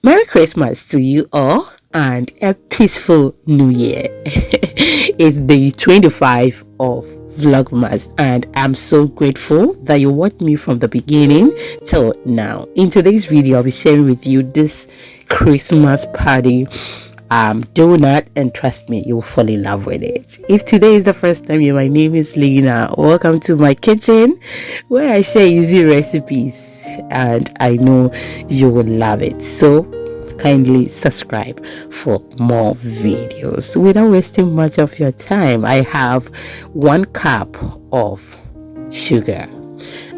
Merry Christmas to you all and a peaceful new year. It's day 25 of Vlogmas and I'm so grateful that you watched me from the beginning till now. In today's video, I'll be sharing with you this Christmas party donut, and trust me, you will fall in love with it. If today is the first time my name is Lena. Welcome to my kitchen where I share easy recipes and I know you will love it. So kindly subscribe for more videos. Without wasting much of your time, I have 1 cup of sugar.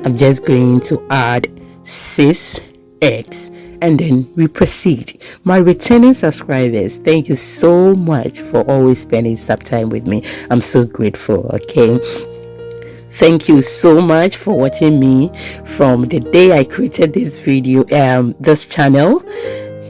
I'm just going to add 6 eggs and then we proceed. My returning subscribers, thank you so much for always spending some time with me. I'm so grateful. Okay, thank you so much for watching me from the day I created this video, this channel,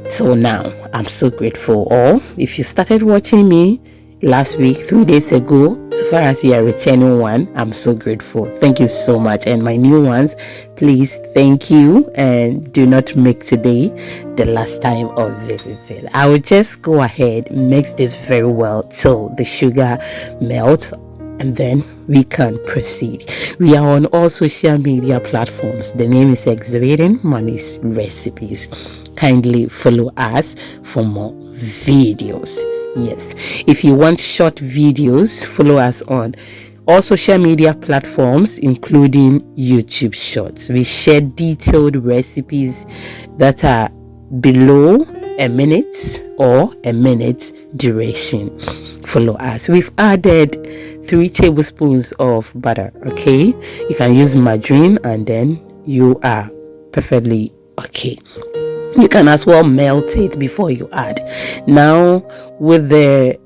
till now. I'm so grateful. Or if you started watching me last week, 3 days ago, so far as you are returning one, I'm so grateful. Thank you so much. And my new ones, please, thank you, and do not make today the last time of visiting. I will just go ahead, mix this very well till the sugar melts, and then we can proceed. We are on all social media platforms. The name is Exhibiting Money's Recipes. Kindly follow us for more videos. Yes, if you want short videos, follow us on all social media platforms, including YouTube Shorts. We share detailed recipes that are below a minute or a minute duration. Follow us. We've added 3 tablespoons of butter. Okay, you can use margarine and then you are perfectly okay. You can as well melt it before you add. Now with the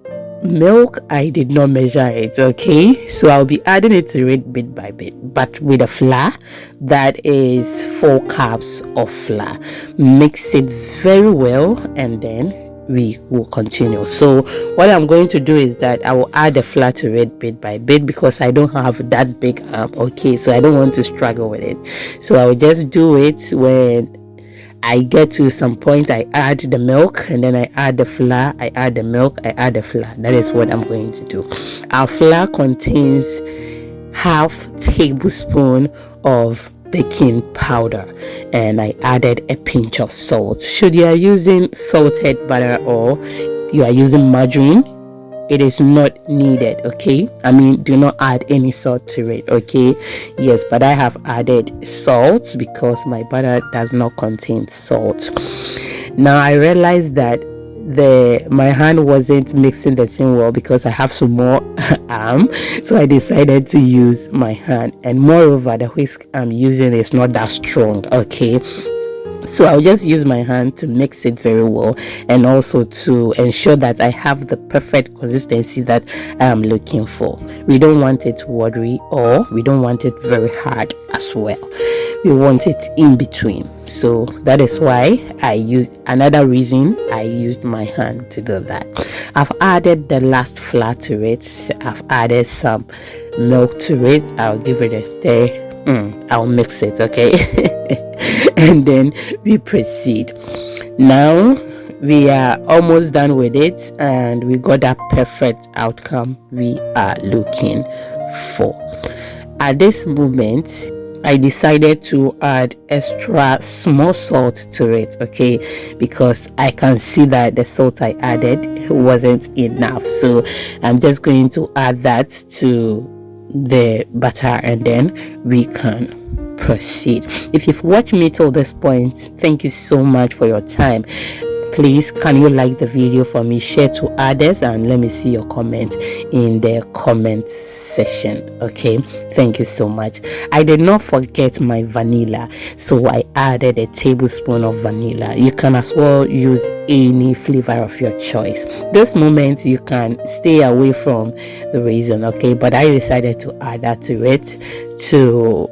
milk, I did not measure it. Okay, so I'll be adding it to it bit by bit, but with a flour, that is 4 cups of flour. Mix it very well and then we will continue. So what I'm going to do is that I will add the flour to it bit by bit because I don't have that big arm. Okay, so I don't want to struggle with it, so I will just do it. When I get to some point, I add the milk and then I add the flour, I add the milk, I add the flour. That is what I'm going to do. Our flour contains half tablespoon of baking powder and I added a pinch of salt. Should you are using salted butter or you are using margarine, it is not needed. Okay, I mean, do not add any salt to it. Okay, yes, but I have added salt because my butter does not contain salt. Now I realized that my hand wasn't mixing the thing well because I have some more arm, so I decided to use my hand, and moreover the whisk I'm using is not that strong. Okay, so I'll just use my hand to mix it very well and also to ensure that I have the perfect consistency that I am looking for. We don't want it watery or we don't want it very hard as well. We want it in between. So that is why another reason I used my hand to do that. I've added the last flour to it. I've added some milk to it. I'll give it a stir. I'll mix it. Okay. And then we proceed. Now we are almost done with it and we got that perfect outcome we are looking for. At this moment, I decided to add extra small salt to it. Okay, because I can see that the salt I added wasn't enough, so I'm just going to add that to the butter and then we can proceed. If you've watched me till this point, thank you so much for your time. Please, can you like the video for me, share to others, and let me see your comment in the comment section. Okay, thank you so much. I did not forget my vanilla, so I added a tablespoon of vanilla. You can as well use any flavor of your choice. This moment you can stay away from the raisin. Okay, but I decided to add that to it to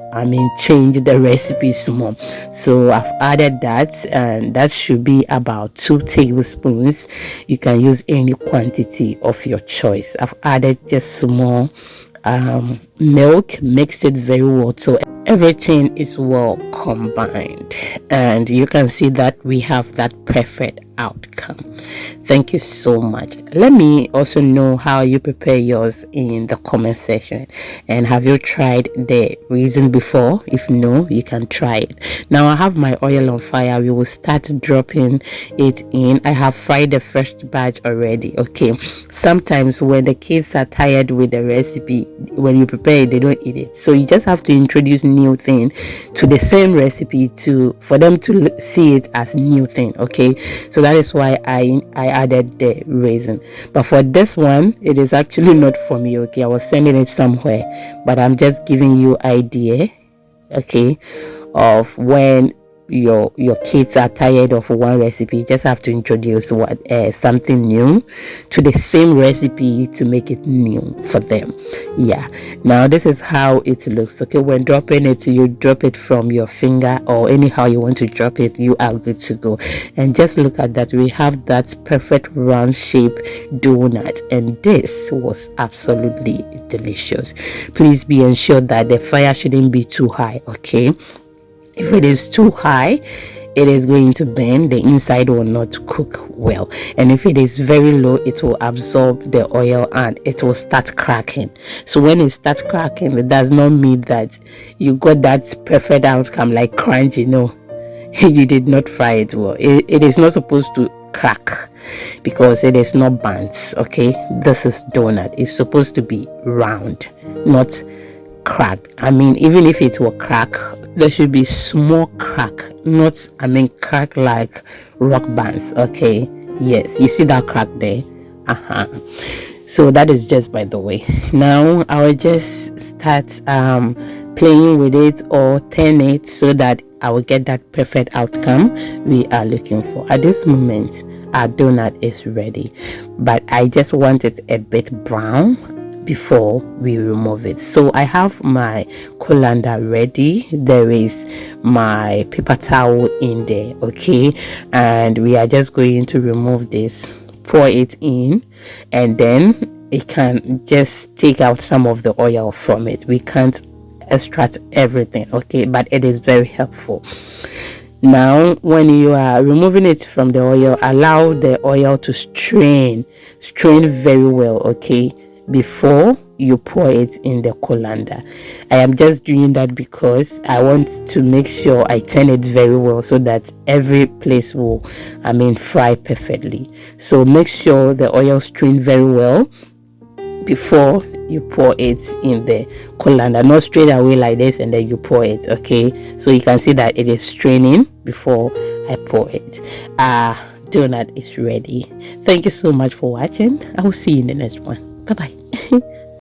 change the recipe some more. So I've added that, and that should be about 2 tablespoons. You can use any quantity of your choice. I've added just some more milk, mixed it very well till Everything is well combined, and you can see that we have that perfect outcome. Thank you so much. Let me also know how you prepare yours in the comment section, and have you tried the reason before? If no, you can try it. Now I have my oil on fire. We will start dropping it in. I have fried the first batch already. Okay, sometimes when the kids are tired with the recipe, when you prepare it, they don't eat it, so you just have to introduce new thing to the same recipe for them to see it as new thing. Okay, so that is why I added the raisin. But for this one, it is actually not for me. Okay, I was sending it somewhere, but I'm just giving you idea, okay, of when your kids are tired of one recipe. You just have to introduce something new to the same recipe to make it new for them. Yeah, now this is how it looks. Okay, when dropping it, you drop it from your finger or anyhow you want to drop it, you are good to go. And just look at that, we have that perfect round shape donut, and this was absolutely delicious. Please be ensured that the fire shouldn't be too high. Okay, if it is too high, it is going to burn, the inside will not cook well, and if it is very low, it will absorb the oil and it will start cracking. So when it starts cracking, it does not mean that you got that perfect outcome like crunch, you did not fry it well. It is not supposed to crack because it is not burnt. Okay, this is donut. It's supposed to be round, not cracked. I mean, even if it will crack, there should be small crack, not crack like rock bands. Okay, yes, you see that crack there. So that is just by the way. Now I will just start playing with it or turn it so that I will get that perfect outcome we are looking for. At this moment, our donut is ready, but I just want it a bit brown before we remove it. So I have my colander ready. There is my paper towel in there. Okay, and we are just going to remove this, pour it in, and then it can just take out some of the oil from it. We can't extract everything. Okay, but it is very helpful. Now when you are removing it from the oil, allow the oil to strain very well. Okay, before you pour it in the colander. I am just doing that because I want to make sure I turn it very well so that every place will fry perfectly. So make sure the oil strain very well before you pour it in the colander, not straight away like this and then you pour it. Okay, so you can see that it is straining before I pour it. Donut is ready. Thank you so much for watching. I will see you in the next one. Bye bye.